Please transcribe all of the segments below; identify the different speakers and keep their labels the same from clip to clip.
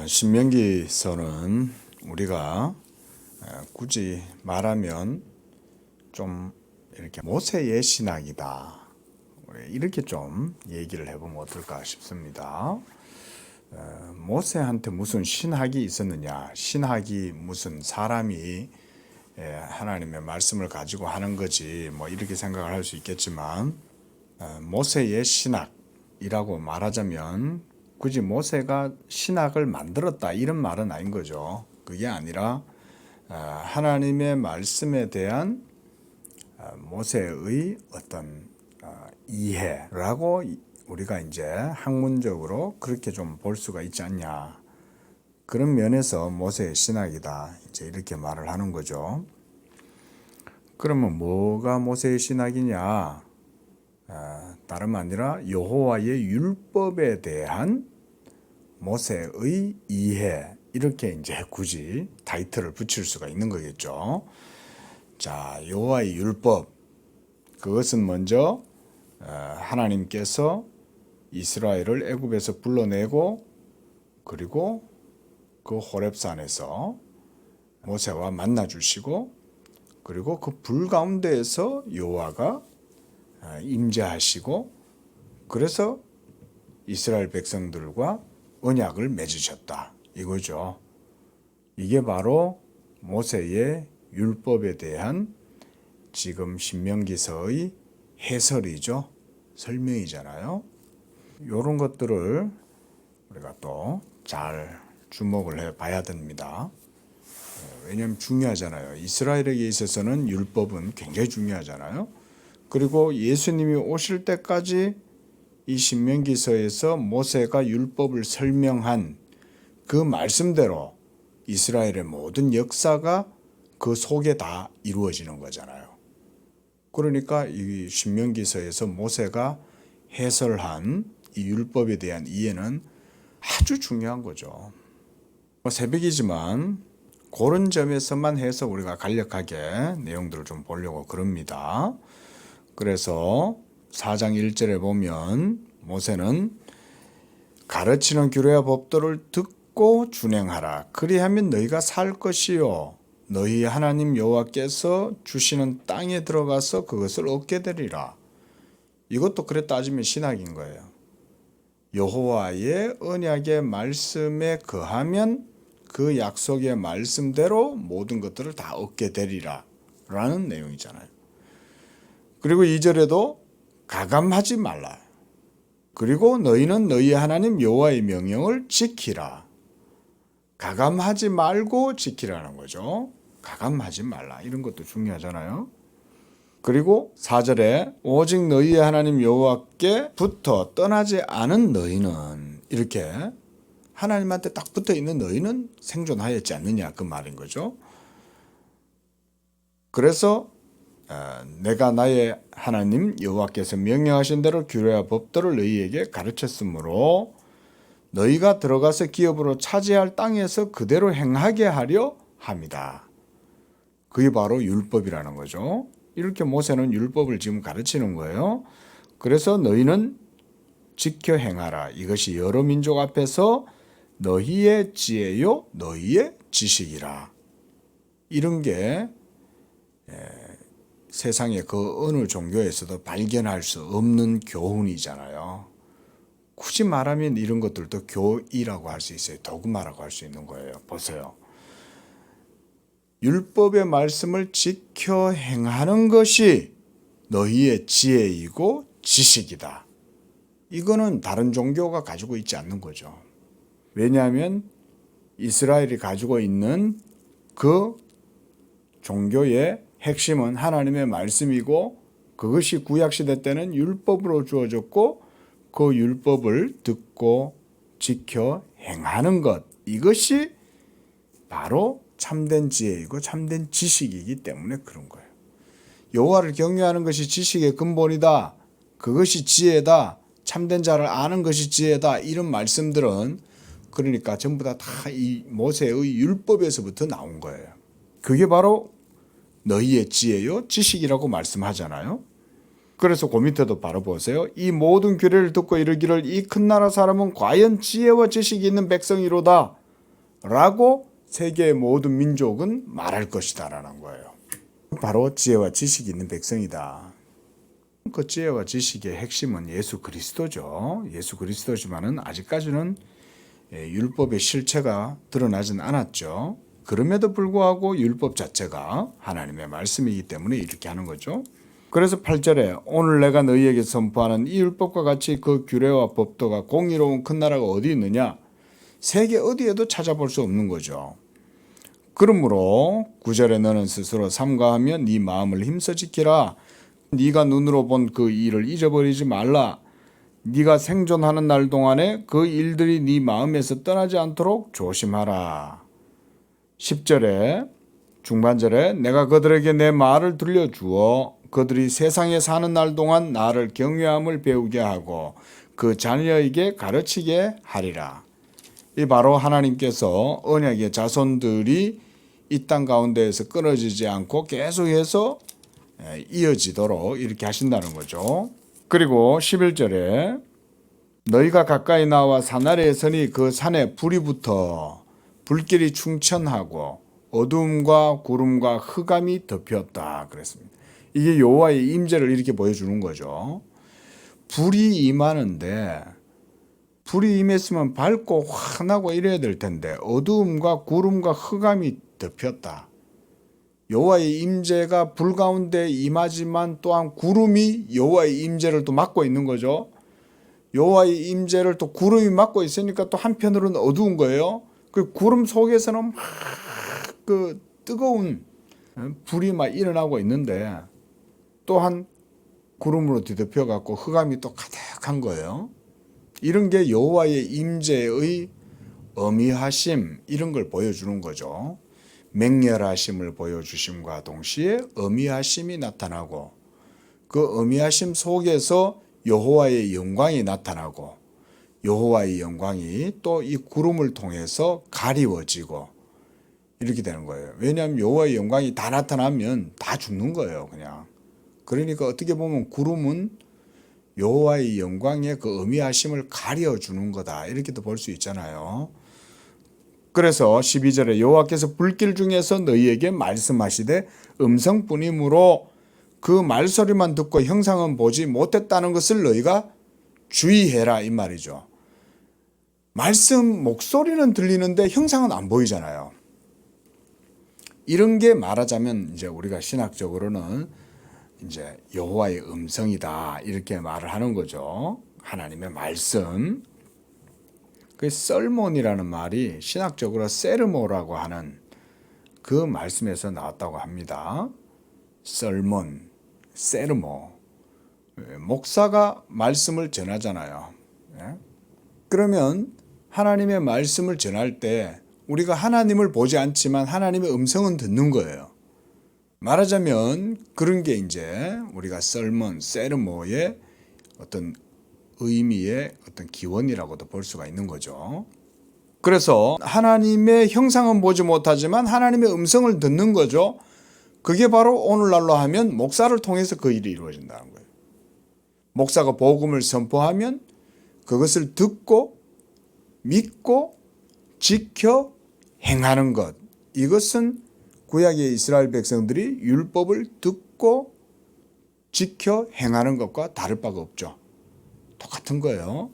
Speaker 1: 신명기서는 우리가 굳이 말하면 좀 이렇게 모세의 신학이다, 이렇게 좀 얘기를 해보면 어떨까 싶습니다. 모세한테 무슨 신학이 있었느냐? 신학이 무슨 사람이 하나님의 말씀을 가지고 하는 거지 뭐 이렇게 생각을 할 수 있겠지만, 모세의 신학이라고 말하자면 굳이 모세가 신학을 만들었다 이런 말은 아닌 거죠. 그게 아니라 하나님의 말씀에 대한 모세의 어떤 이해라고 우리가 이제 학문적으로 그렇게 좀 볼 수가 있지 않냐. 그런 면에서 모세의 신학이다, 이제 이렇게 말을 하는 거죠. 그러면 뭐가 모세의 신학이냐? 다름 아니라 여호와의 율법에 대한 모세의 이해, 이렇게 이제 굳이 타이틀을 붙일 수가 있는 거겠죠. 자, 여호와의 율법, 그것은 먼저 하나님께서 이스라엘을 애굽에서 불러내고, 그리고 그 호렙산에서 모세와 만나 주시고, 그리고 그 불 가운데에서 여호와가 임재하시고, 그래서 이스라엘 백성들과 언약을 맺으셨다, 이거죠. 이게 바로 모세의 율법에 대한 지금 신명기서의 해설이죠. 설명이잖아요. 이런 것들을 우리가 또 잘 주목을 해 봐야 됩니다. 왜냐하면 중요하잖아요. 이스라엘에게 있어서는 율법은 굉장히 중요하잖아요. 그리고 예수님이 오실 때까지 이 신명기서에서 모세가 율법을 설명한 그 말씀대로 이스라엘의 모든 역사가 그 속에 다 이루어지는 거잖아요. 그러니까 이 신명기서에서 모세가 해설한 이 율법에 대한 이해는 아주 중요한 거죠. 새벽이지만 그런 점에서만 해서 우리가 간략하게 내용들을 좀 보려고 그럽니다. 그래서 4장 1절에 보면 모세는 가르치는 규례와 법도를 듣고 준행하라. 그리하면 너희가 살 것이요 너희 하나님 여호와께서 주시는 땅에 들어가서 그것을 얻게 되리라. 이것도 그래 따지면 신학인 거예요. 여호와의 언약의 말씀에 거하면 그 약속의 말씀대로 모든 것들을 다 얻게 되리라 라는 내용이잖아요. 그리고 2절에도 가감하지 말라. 그리고 너희는 너희 하나님 여호와의 명령을 지키라. 가감하지 말고 지키라는 거죠. 가감하지 말라. 이런 것도 중요하잖아요. 그리고 4절에 오직 너희의 하나님 여호와께부터 떠나지 않은 너희는, 이렇게 하나님한테 딱 붙어 있는 너희는 생존하였지 않느냐, 그 말인 거죠. 그래서 내가 나의 하나님 여호와께서 명령하신 대로 규례와 법도를 너희에게 가르쳤으므로 너희가 들어가서 기업으로 차지할 땅에서 그대로 행하게 하려 함이다. 그게 바로 율법이라는 거죠. 이렇게 모세는 율법을 지금 가르치는 거예요. 그래서 너희는 지켜 행하라. 이것이 여러 민족 앞에서 너희의 지혜요 너희의 지식이라. 이런 게 세상의 그 어느 종교에서도 발견할 수 없는 교훈이잖아요. 굳이 말하면 이런 것들도 교이라고 할 수 있어요. 도구마라고 할 수 있는 거예요. 보세요. 율법의 말씀을 지켜 행하는 것이 너희의 지혜이고 지식이다. 이거는 다른 종교가 가지고 있지 않는 거죠. 왜냐하면 이스라엘이 가지고 있는 그 종교의 핵심은 하나님의 말씀이고, 그것이 구약시대 때는 율법으로 주어졌고, 그 율법을 듣고 지켜 행하는 것, 이것이 바로 참된 지혜이고 참된 지식이기 때문에 그런 거예요. 여호와를 경외하는 것이 지식의 근본이다, 그것이 지혜다, 참된 자를 아는 것이 지혜다, 이런 말씀들은 그러니까 전부 다 이 모세의 율법에서부터 나온 거예요. 그게 바로 너희의 지혜요 지식이라고 말씀하잖아요. 그래서 그 밑에도 바로 보세요. 이 모든 규례를 듣고 이르기를 이 큰 나라 사람은 과연 지혜와 지식이 있는 백성이로다. 라고 세계의 모든 민족은 말할 것이다 라는 거예요. 바로 지혜와 지식이 있는 백성이다. 그 지혜와 지식의 핵심은 예수 그리스도죠. 예수 그리스도지만은 아직까지는 율법의 실체가 드러나진 않았죠. 그럼에도 불구하고 율법 자체가 하나님의 말씀이기 때문에 이렇게 하는 거죠. 그래서 8절에 오늘 내가 너희에게 선포하는 이 율법과 같이 그 규례와 법도가 공의로운 큰 나라가 어디 있느냐? 세계 어디에도 찾아볼 수 없는 거죠. 그러므로 9절에 너는 스스로 삼가하며 네 마음을 힘써 지키라. 네가 눈으로 본 그 일을 잊어버리지 말라. 네가 생존하는 날 동안에 그 일들이 네 마음에서 떠나지 않도록 조심하라. 10절에 중반절에 내가 그들에게 내 말을 들려주어 그들이 세상에 사는 날 동안 나를 경외함을 배우게 하고 그 자녀에게 가르치게 하리라. 이 바로 하나님께서 언약의 자손들이 이 땅 가운데에서 끊어지지 않고 계속해서 이어지도록 이렇게 하신다는 거죠. 그리고 11절에 너희가 가까이 나와 산 아래에 서니 그 산에 불이 붙어 불길이 충천하고 어둠과 구름과 흑암이 덮였다 그랬습니다. 이게 여호와의 임재를 이렇게 보여주는 거죠. 불이 임하는데 불이 임했으면 밝고 환하고 이래야 될 텐데 어두움과 구름과 흑암이 덮였다. 여호와의 임재가 불 가운데 임하지만 또한 구름이 여호와의 임재를 또 막고 있는 거죠. 여호와의 임재를 또 구름이 막고 있으니까 또 한편으로는 어두운 거예요. 그 구름 속에서는 막 그 뜨거운 불이 막 일어나고 있는데 또한 구름으로 뒤덮여 갖고 흑암이 또 가득한 거예요. 이런 게 여호와의 임재의 어미하심 이런 걸 보여주는 거죠. 맹렬하심을 보여주심과 동시에 어미하심이 나타나고 그 어미하심 속에서 여호와의 영광이 나타나고 여호와의 영광이 또 이 구름을 통해서 가리워지고 이렇게 되는 거예요. 왜냐하면 여호와의 영광이 다 나타나면 다 죽는 거예요, 그냥. 그러니까 어떻게 보면 구름은 여호와의 영광의 그 어미하심을 가려주는 거다 이렇게도 볼 수 있잖아요. 그래서 12절에 여호와께서 불길 중에서 너희에게 말씀하시되 음성뿐이므로 그 말소리만 듣고 형상은 보지 못했다는 것을 너희가 주의해라 이 말이죠. 말씀 목소리는 들리는데 형상은 안 보이잖아요. 이런 게 말하자면 이제 우리가 신학적으로는 이제 여호와의 음성이다 이렇게 말을 하는 거죠. 하나님의 말씀. 그 썰몬이라는 말이 신학적으로 세르모라고 하는 그 말씀에서 나왔다고 합니다. 썰몬, 세르모. 목사가 말씀을 전하잖아요. 그러면 하나님의 말씀을 전할 때 우리가 하나님을 보지 않지만 하나님의 음성은 듣는 거예요. 말하자면 그런 게 이제 우리가 썰몬, 세르모의 어떤 의미의 어떤 기원이라고도 볼 수가 있는 거죠. 그래서 하나님의 형상은 보지 못하지만 하나님의 음성을 듣는 거죠. 그게 바로 오늘날로 하면 목사를 통해서 그 일이 이루어진다는 거예요. 목사가 복음을 선포하면 그것을 듣고 믿고 지켜 행하는 것. 이것은 구약의 이스라엘 백성들이 율법을 듣고 지켜 행하는 것과 다를 바가 없죠. 똑같은 거예요.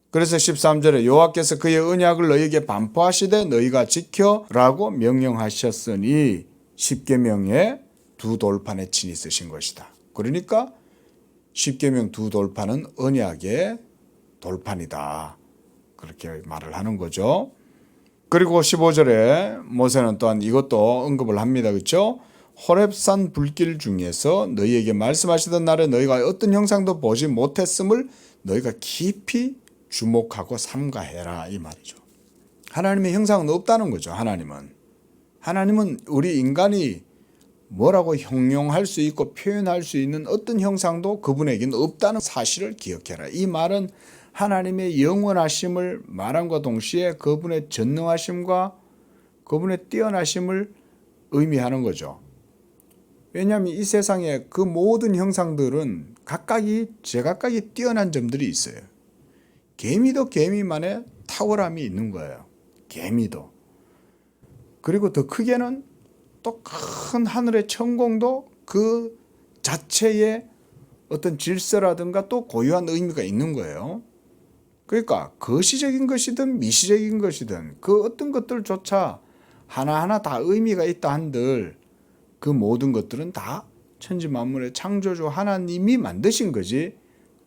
Speaker 1: 그래서 13절에 여호와께서 그의 언약을 너희에게 반포하시되 너희가 지켜라고 명령하셨으니 십계명의 두 돌판에 친히 쓰신 것이다. 그러니까 십계명 두 돌판은 언약의 돌판이다. 그렇게 말을 하는 거죠. 그리고 15절에 모세는 또한 이것도 언급을 합니다. 그렇죠? 호렙산 불길 중에서 너희에게 말씀하시던 날에 너희가 어떤 형상도 보지 못했음을 너희가 깊이 주목하고 삼가해라 이 말이죠. 하나님의 형상은 없다는 거죠. 하나님은 우리 인간이 뭐라고 형용할 수 있고 표현할 수 있는 어떤 형상도 그분에게는 없다는 사실을 기억해라. 이 말은 하나님의 영원하심을 말함과 동시에 그분의 전능하심과 그분의 뛰어나심을 의미하는 거죠. 왜냐하면 이 세상에 그 모든 형상들은 각각이 제각각이 뛰어난 점들이 있어요. 개미도 개미만의 탁월함이 있는 거예요. 개미도. 그리고 더 크게는 또 큰 하늘의 천공도 그 자체의 어떤 질서라든가 또 고유한 의미가 있는 거예요. 그러니까 거시적인 것이든 미시적인 것이든 그 어떤 것들조차 하나하나 다 의미가 있다 한들 그 모든 것들은 다 천지 만물의 창조주 하나님이 만드신 거지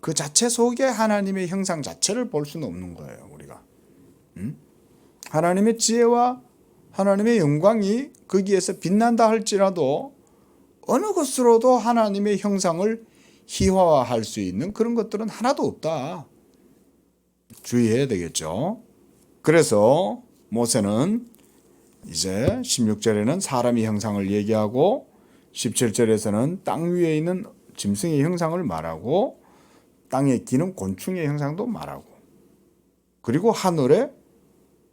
Speaker 1: 그 자체 속에 하나님의 형상 자체를 볼 수는 없는 거예요. 우리가 하나님의 지혜와 하나님의 영광이 거기에서 빛난다 할지라도 어느 것으로도 하나님의 형상을 희화화할 수 있는 그런 것들은 하나도 없다. 주의해야 되겠죠. 그래서 모세는 이제 16절에는 사람의 형상을 얘기하고 17절에서는 땅 위에 있는 짐승의 형상을 말하고 땅에 기는 곤충의 형상도 말하고 그리고 하늘의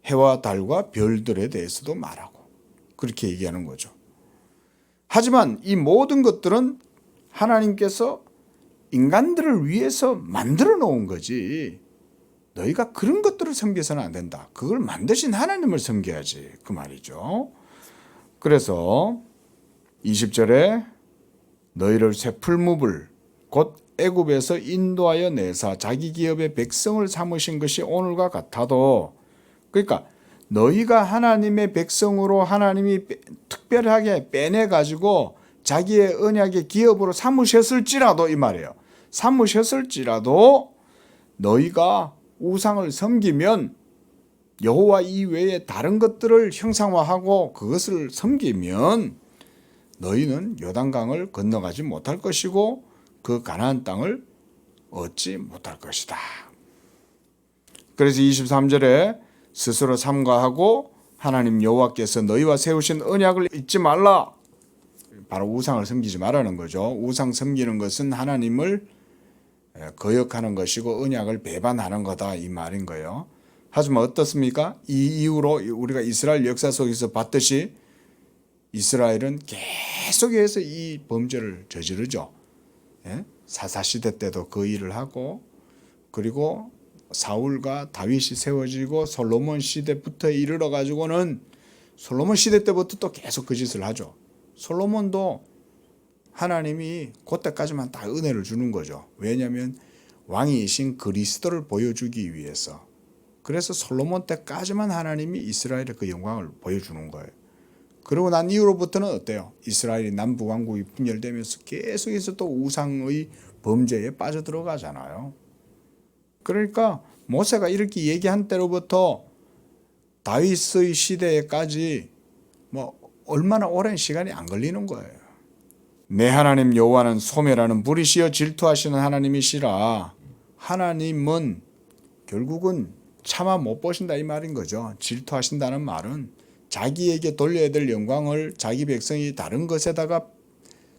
Speaker 1: 해와 달과 별들에 대해서도 말하고 그렇게 얘기하는 거죠. 하지만 이 모든 것들은 하나님께서 인간들을 위해서 만들어 놓은 거지 너희가 그런 것들을 섬겨서는 안 된다. 그걸 만드신 하나님을 섬겨야지 그 말이죠. 그래서 20절에 너희를 새 풀무불 곧 애굽에서 인도하여 내사 자기 기업의 백성을 삼으신 것이 오늘과 같아도 그러니까 너희가 하나님의 백성으로 하나님이 특별하게 빼내가지고 자기의 언약의 기업으로 삼으셨을지라도 이 말이에요. 삼으셨을지라도 너희가 우상을 섬기면 여호와 이외에 다른 것들을 형상화하고 그것을 섬기면 너희는 요단강을 건너가지 못할 것이고 그 가나안 땅을 얻지 못할 것이다. 그래서 23절에 스스로 삼가하고 하나님 여호와께서 너희와 세우신 언약을 잊지 말라. 바로 우상을 섬기지 말라는 거죠. 우상 섬기는 것은 하나님을 거역하는 것이고 언약을 배반하는 거다 이 말인 거예요. 하지만 어떻습니까? 이 이후로 우리가 이스라엘 역사 속에서 봤듯이 이스라엘은 계속해서 이 범죄를 저지르죠. 사사시대 때도 그 일을 하고 그리고 사울과 다윗이 세워지고 솔로몬 시대부터 이르러 가지고는 솔로몬 시대 때부터 또 계속 그 짓을 하죠. 솔로몬도 하나님이 그때까지만 다 은혜를 주는 거죠. 왜냐하면 왕이신 그리스도를 보여주기 위해서. 그래서 솔로몬 때까지만 하나님이 이스라엘의 그 영광을 보여주는 거예요. 그리고 난 이후로부터는 어때요? 이스라엘이 남북왕국이 분열되면서 계속해서 또 우상의 범죄에 빠져들어가잖아요. 그러니까 모세가 이렇게 얘기한 때로부터 다윗의 시대에까지 뭐 얼마나 오랜 시간이 안 걸리는 거예요. 내 하나님 여호와는 소멸하는 불이시여 질투하시는 하나님이시라. 하나님은 결국은 차마 못 보신다 이 말인 거죠. 질투하신다는 말은 자기에게 돌려야 될 영광을 자기 백성이 다른 것에다가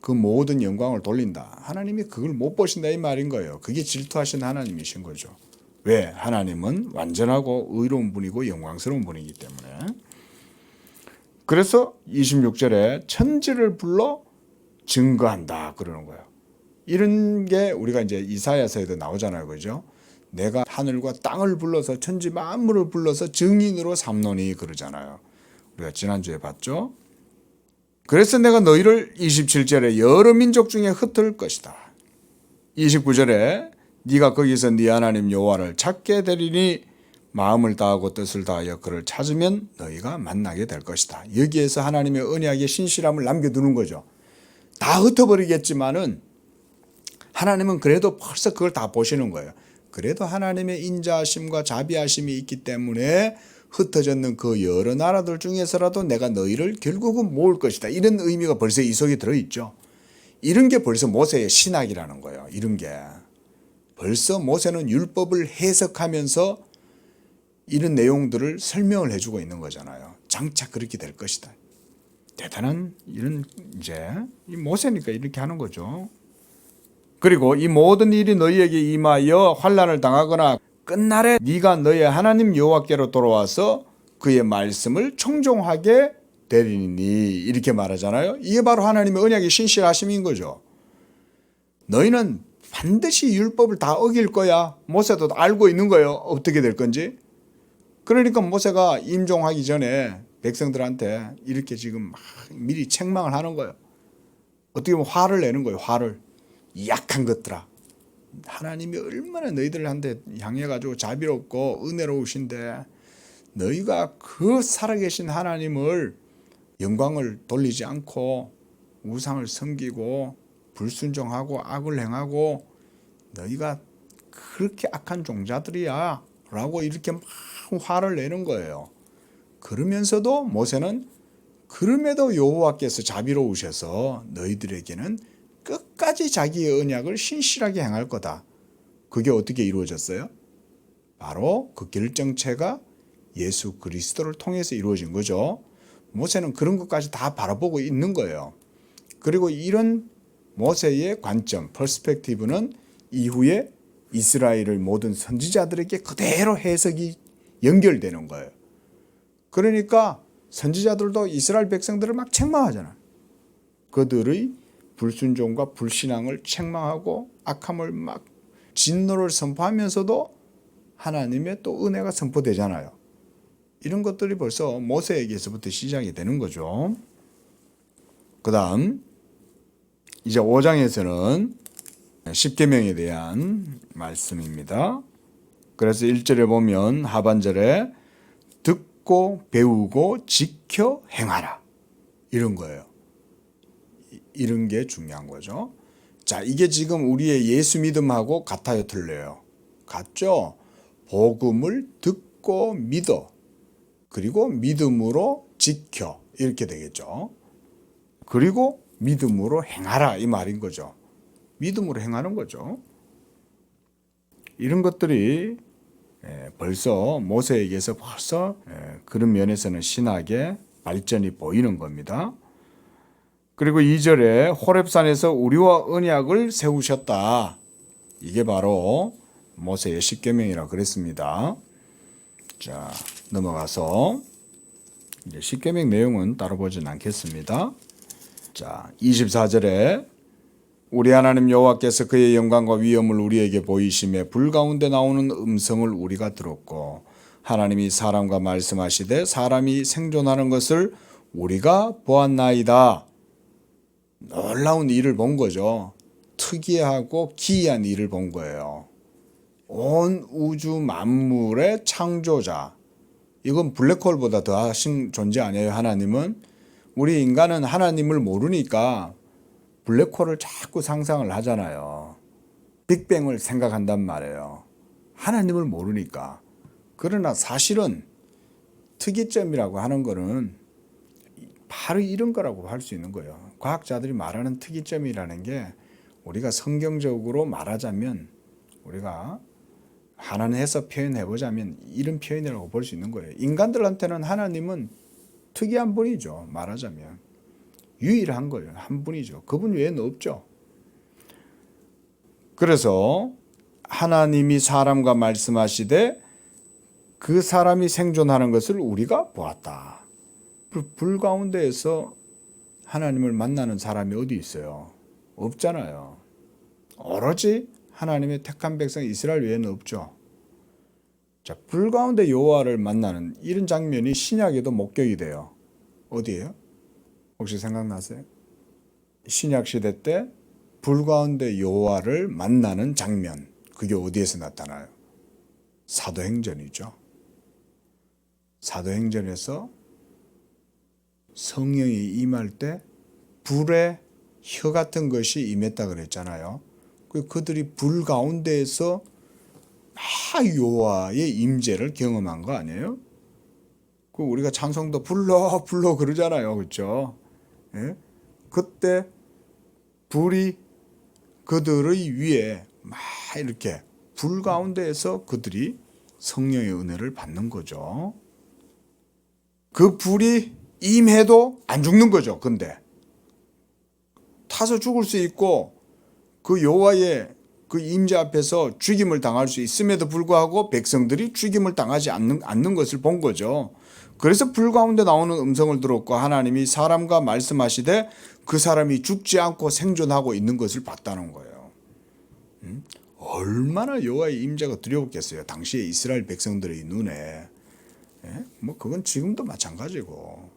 Speaker 1: 그 모든 영광을 돌린다. 하나님이 그걸 못 보신다 이 말인 거예요. 그게 질투하신 하나님이신 거죠. 왜? 하나님은 완전하고 의로운 분이고 영광스러운 분이기 때문에. 그래서 26절에 천지를 불러 증거한다 그러는 거예요. 이런 게 우리가 이제 이사야서에도 나오잖아요. 그죠? 내가 하늘과 땅을 불러서 천지 만물을 불러서 증인으로 삼노니 그러잖아요. 우리가 지난주에 봤죠. 그래서 내가 너희를 27절에 여러 민족 중에 흩을 것이다. 29절에 네가 거기서 네 하나님 여호와를 찾게 되리니 마음을 다하고 뜻을 다하여 그를 찾으면 너희가 만나게 될 것이다. 여기에서 하나님의 언약의 신실함을 남겨두는 거죠. 다 흩어버리겠지만은 하나님은 그래도 벌써 그걸 다 보시는 거예요. 그래도 하나님의 인자하심과 자비하심이 있기 때문에 흩어졌는 그 여러 나라들 중에서라도 내가 너희를 결국은 모을 것이다. 이런 의미가 벌써 이 속에 들어있죠. 이런 게 벌써 모세의 신학이라는 거예요. 이런 게. 벌써 모세는 율법을 해석하면서 이런 내용들을 설명을 해주고 있는 거잖아요. 장차 그렇게 될 것이다. 대단한 이런 이제 이 모세니까 이렇게 하는 거죠. 그리고 이 모든 일이 너희에게 임하여 환난을 당하거나 끝날에 네가 너의 하나님 여호와께로 돌아와서 그의 말씀을 청종하게 되리니 이렇게 말하잖아요. 이게 바로 하나님의 언약의 신실하심인 거죠. 너희는 반드시 율법을 다 어길 거야. 모세도 알고 있는 거예요. 어떻게 될 건지. 그러니까 모세가 임종하기 전에 백성들한테 이렇게 지금 막 미리 책망을 하는 거예요. 어떻게 보면 화를 내는 거예요. 화를. 이 약한 것들아. 하나님이 얼마나 너희들한테 향해가지고 자비롭고 은혜로우신데 너희가 그 살아계신 하나님을 영광을 돌리지 않고 우상을 섬기고 불순종하고 악을 행하고 너희가 그렇게 악한 종자들이야 라고 이렇게 막 화를 내는 거예요. 그러면서도 모세는 그럼에도 여호와께서 자비로우셔서 너희들에게는 끝까지 자기의 언약을 신실하게 행할 거다. 그게 어떻게 이루어졌어요? 바로 그 결정체가 예수 그리스도를 통해서 이루어진 거죠. 모세는 그런 것까지 다 바라보고 있는 거예요. 그리고 이런 모세의 관점, 퍼스펙티브는 이후에 이스라엘의 모든 선지자들에게 그대로 해석이 연결되는 거예요. 그러니까 선지자들도 이스라엘 백성들을 막 책망하잖아요. 그들의 불순종과 불신앙을 책망하고 악함을 막 진노를 선포하면서도 하나님의 또 은혜가 선포되잖아요. 이런 것들이 벌써 모세에게서부터 시작이 되는 거죠. 그 다음 이제 5장에서는 십계명에 대한 말씀입니다. 그래서 1절에 보면 하반절에 듣고 배우고 지켜 행하라 이런 거예요. 이런 게 중요한 거죠. 자, 이게 지금 우리의 예수 믿음하고 같아요, 틀려요? 같죠? 복음을 듣고 믿어. 그리고 믿음으로 지켜. 이렇게 되겠죠. 그리고 믿음으로 행하라 이 말인 거죠. 믿음으로 행하는 거죠. 이런 것들이 벌써 모세에게서 벌써 그런 면에서는 신학의 발전이 보이는 겁니다. 그리고 2절에 호렙산에서 우리와 언약을 세우셨다. 이게 바로 모세의 십계명이라 그랬습니다. 자, 넘어가서 이제 십계명 내용은 따로 보진 않겠습니다. 자, 24절에 우리 하나님 여호와께서 그의 영광과 위엄을 우리에게 보이심에 불 가운데 나오는 음성을 우리가 들었고 하나님이 사람과 말씀하시되 사람이 생존하는 것을 우리가 보았나이다. 놀라운 일을 본 거죠. 특이하고 기이한 일을 본 거예요. 온 우주 만물의 창조자. 이건 블랙홀보다 더하신 존재 아니에요. 하나님은. 우리 인간은 하나님을 모르니까 블랙홀을 자꾸 상상을 하잖아요. 빅뱅을 생각한단 말이에요. 하나님을 모르니까. 그러나 사실은 특이점이라고 하는 거는 바로 이런 거라고 할 수 있는 거예요. 과학자들이 말하는 특이점이라는 게 우리가 성경적으로 말하자면 우리가 한안해서 표현해보자면 이런 표현이라고 볼 수 있는 거예요. 인간들한테는 하나님은 특이한 분이죠. 말하자면. 유일한 거예요. 한 분이죠. 그분 외에는 없죠. 그래서 하나님이 사람과 말씀하시되 그 사람이 생존하는 것을 우리가 보았다. 불 가운데에서 하나님을 만나는 사람이 어디 있어요? 없잖아요. 오로지 하나님의 택한 백성 이스라엘 외에는 없죠. 자, 불 가운데 여호와를 만나는 이런 장면이 신약에도 목격이 돼요. 어디예요? 혹시 생각나세요? 신약 시대 때 불 가운데 여호와를 만나는 장면, 그게 어디에서 나타나요? 사도행전이죠. 사도행전에서 성령이 임할 때 불의 혀 같은 것이 임했다 그랬잖아요. 그들이 불 가운데에서 막 여호와의 임재를 경험한 거 아니에요? 그 우리가 찬송도 불러 그러잖아요, 그렇죠? 예? 그때 불이 그들의 위에 막 이렇게 불 가운데에서 그들이 성령의 은혜를 받는 거죠. 그 불이 임해도 안 죽는 거죠. 근데 타서 죽을 수 있고 그 여호와의 그 임재 앞에서 죽임을 당할 수 있음에도 불구하고 백성들이 죽임을 당하지 않는 것을 본 거죠. 그래서 불 가운데 나오는 음성을 들었고 하나님이 사람과 말씀하시되 그 사람이 죽지 않고 생존하고 있는 것을 봤다는 거예요. 얼마나 여호와의 임재가 두려웠겠어요. 당시에 이스라엘 백성들의 눈에. 뭐 그건 지금도 마찬가지고.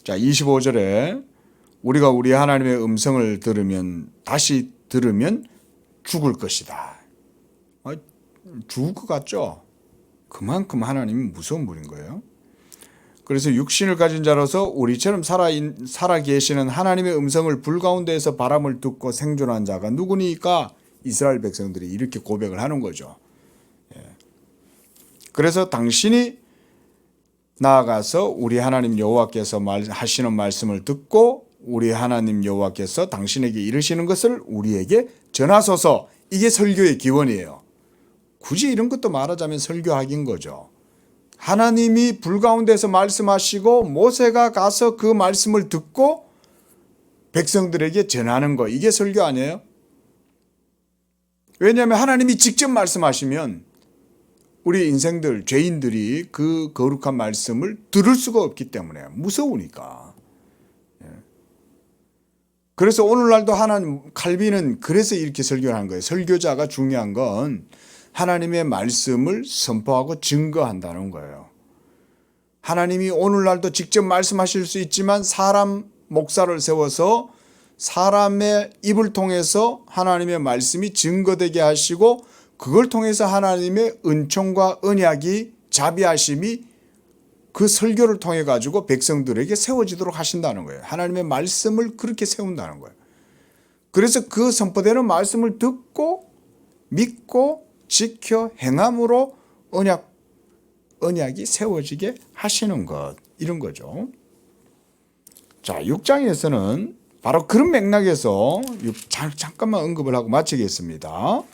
Speaker 1: 자, 25절에 우리가 우리 하나님의 음성을 다시 들으면 죽을 것이다. 죽을 것 같죠? 그만큼 하나님이 무서운 분인 거예요. 그래서 육신을 가진 자로서 우리처럼 살아 계시는 하나님의 음성을 불가운데에서 바람을 듣고 생존한 자가 누구니까? 이스라엘 백성들이 이렇게 고백을 하는 거죠. 그래서 당신이 나아가서 우리 하나님 여호와께서 하시는 말씀을 듣고 우리 하나님 여호와께서 당신에게 이르시는 것을 우리에게 전하소서. 이게 설교의 기원이에요. 굳이 이런 것도 말하자면 설교하기인 거죠. 하나님이 불가운데서 말씀하시고 모세가 가서 그 말씀을 듣고 백성들에게 전하는 거, 이게 설교 아니에요? 왜냐하면 하나님이 직접 말씀하시면 우리 인생들, 죄인들이 그 거룩한 말씀을 들을 수가 없기 때문에 무서우니까. 그래서 오늘날도 칼빈은 그래서 이렇게 설교를 하는 거예요. 설교자가 중요한 건 하나님의 말씀을 선포하고 증거한다는 거예요. 하나님이 오늘날도 직접 말씀하실 수 있지만 사람 목사를 세워서 사람의 입을 통해서 하나님의 말씀이 증거되게 하시고 그걸 통해서 하나님의 은총과 언약이 자비하심이 그 설교를 통해 가지고 백성들에게 세워지도록 하신다는 거예요. 하나님의 말씀을 그렇게 세운다는 거예요. 그래서 그 선포되는 말씀을 듣고 믿고 지켜 행함으로 언약이 세워지게 하시는 것, 이런 거죠. 자, 6장에서는 바로 그런 맥락에서 잠깐만 언급을 하고 마치겠습니다.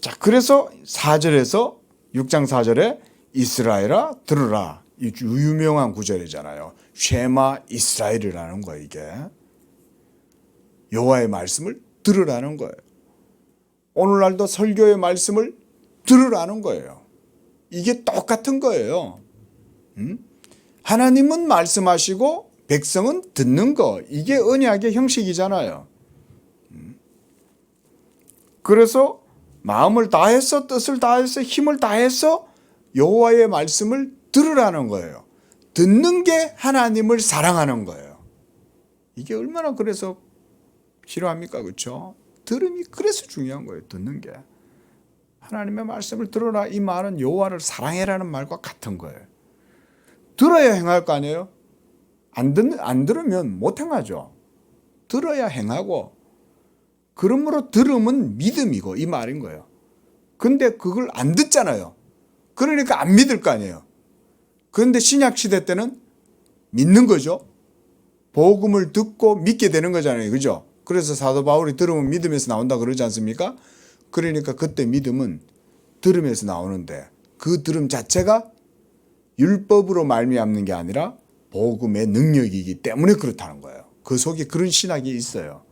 Speaker 1: 자, 그래서 4절에서 6장 4절에 이스라엘아 들으라, 이 유명한 구절이잖아요. 쉐마 이스라엘이라는 거예요. 이게 여호와의 말씀을 들으라는 거예요. 오늘날도 설교의 말씀을 들으라는 거예요. 이게 똑같은 거예요. 하나님은 말씀하시고 백성은 듣는 거, 이게 언약의 형식이잖아요. 그래서 마음을 다해서 뜻을 다해서 힘을 다해서 여호와의 말씀을 들으라는 거예요. 듣는 게 하나님을 사랑하는 거예요. 이게 얼마나 그래서 필요합니까? 그렇죠? 들음이 그래서 중요한 거예요. 듣는 게. 하나님의 말씀을 들어라, 이 말은 여호와를 사랑해라는 말과 같은 거예요. 들어야 행할 거 아니에요? 안 들으면 못 행하죠. 들어야 행하고, 그러므로 들음은 믿음이고 이 말인 거예요. 근데 그걸 안 듣잖아요. 그러니까 안 믿을 거 아니에요. 그런데 신약 시대 때는 믿는 거죠. 복음을 듣고 믿게 되는 거잖아요. 그죠? 그래서 사도 바울이 들으면 믿음에서 나온다 그러지 않습니까? 그러니까 그때 믿음은 들음에서 나오는데 그 들음 자체가 율법으로 말미암는 게 아니라 복음의 능력이기 때문에 그렇다는 거예요. 그 속에 그런 신학이 있어요.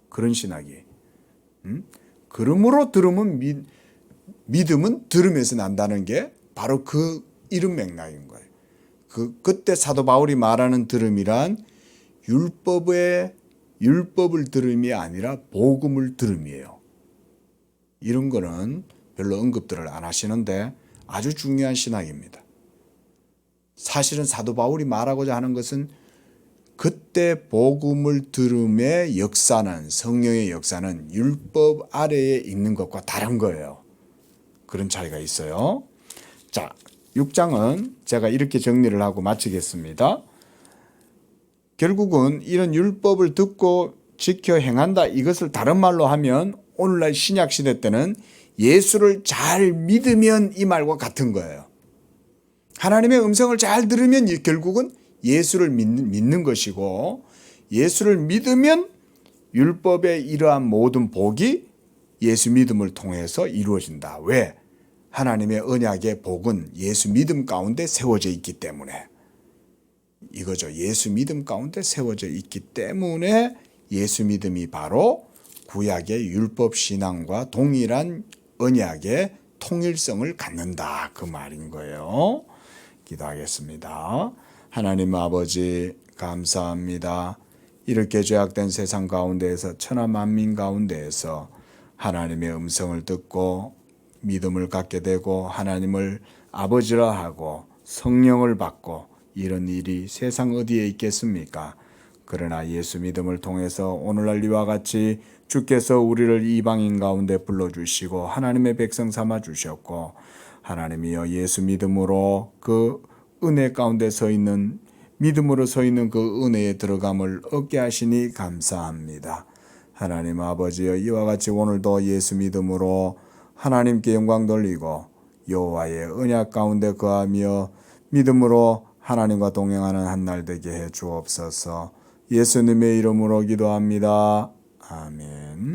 Speaker 1: 그런 신학이. 그러므로 믿음은 들음에서 난다는 게 바로 그 이런 맥락인 거예요. 그때 사도 바울이 말하는 들음이란 율법을 들음이 아니라 복음을 들음이에요. 이런 거는 별로 언급들을 안 하시는데 아주 중요한 신학입니다. 사실은 사도 바울이 말하고자 하는 것은 그때 복음을 들음의 역사는, 성령의 역사는 율법 아래에 있는 것과 다른 거예요. 그런 차이가 있어요. 자, 6장은 제가 이렇게 정리를 하고 마치겠습니다. 결국은 이런 율법을 듣고 지켜 행한다, 이것을 다른 말로 하면 오늘날 신약 시대 때는 예수를 잘 믿으면, 이 말과 같은 거예요. 하나님의 음성을 잘 들으면 결국은 예수를 믿는 것이고, 예수를 믿으면 율법의 이러한 모든 복이 예수 믿음을 통해서 이루어진다. 왜? 하나님의 언약의 복은 예수 믿음 가운데 세워져 있기 때문에. 이거죠. 예수 믿음 가운데 세워져 있기 때문에 예수 믿음이 바로 구약의 율법 신앙과 동일한 언약의 통일성을 갖는다, 그 말인 거예요. 기도하겠습니다. 하나님 아버지, 감사합니다. 이렇게 죄악된 세상 가운데에서, 천하 만민 가운데에서 하나님의 음성을 듣고 믿음을 갖게 되고 하나님을 아버지라 하고 성령을 받고 이런 일이 세상 어디에 있겠습니까? 그러나 예수 믿음을 통해서 오늘날 이와 같이 주께서 우리를 이방인 가운데 불러주시고 하나님의 백성 삼아 주셨고 하나님이여 예수 믿음으로 그 은혜 가운데 서 있는 믿음으로 서 있는 그 은혜에 들어감을 얻게 하시니 감사합니다. 하나님 아버지여 이와 같이 오늘도 예수 믿음으로 하나님께 영광 돌리고 여호와의 언약 가운데 거하며 믿음으로 하나님과 동행하는 한 날 되게 해 주옵소서. 예수님의 이름으로 기도합니다. 아멘.